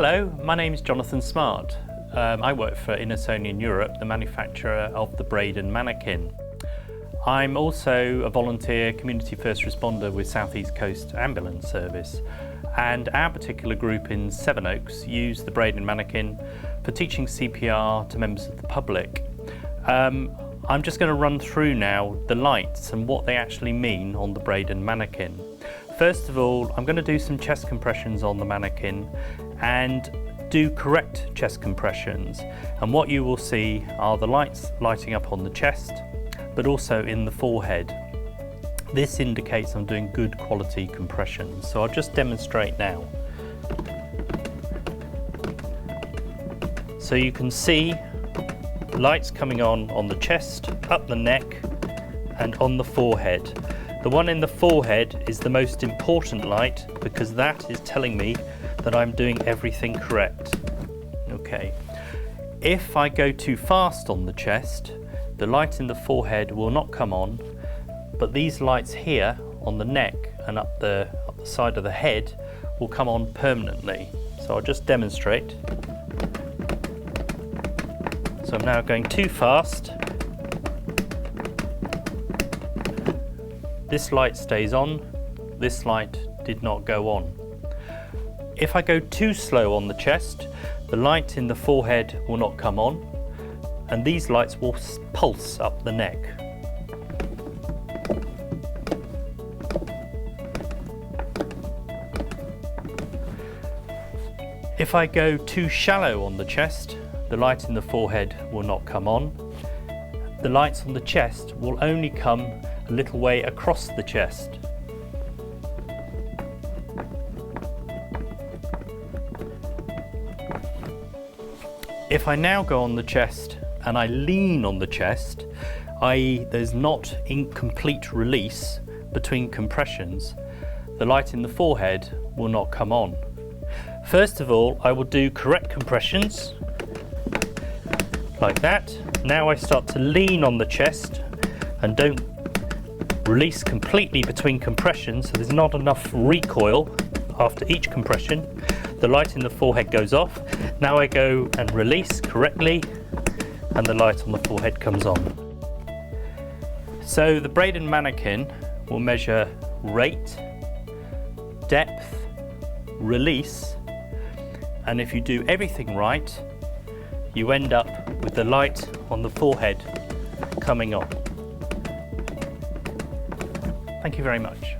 Hello, my name is Jonathan Smart. I work for Innosonian Europe, the manufacturer of the Brayden Manikin. I'm also a volunteer community first responder with South East Coast Ambulance Service, and our particular group in Sevenoaks use the Brayden Manikin for teaching CPR to members of the public. I'm just going to run through now the lights and what they actually mean on the Brayden Manikin. First of all, I'm going to do some chest compressions on the Manikin and do correct chest compressions, and what you will see are the lights lighting up on the chest but also in the forehead. This indicates I'm doing good quality compressions, so I'll just demonstrate now. So you can see lights coming on the chest, up the neck and on the forehead. The one in the forehead is the most important light because that is telling me that I'm doing everything correct. Okay. If I go too fast on the chest, the light in the forehead will not come on, but these lights here on the neck and up the side of the head will come on permanently. So I'll just demonstrate. So I'm now going too fast. This light stays on, this light did not go on. If I go too slow on the chest, the light in the forehead will not come on, and these lights will pulse up the neck. If I go too shallow on the chest, the light in the forehead will not come on. The lights on the chest will only come a little way across the chest. If I now go on the chest and I lean on the chest, i.e. there's not incomplete release between compressions, the light in the forehead will not come on. First of all, I will do correct compressions, like that. Now I start to lean on the chest and don't release completely between compressions, so there's not enough recoil after each compression. The light in the forehead goes off. Now I go and release correctly and the light on the forehead comes on. So the Brayden Manikin will measure rate, depth, release, and if you do everything right, you end up with the light on the forehead coming on. Thank you very much.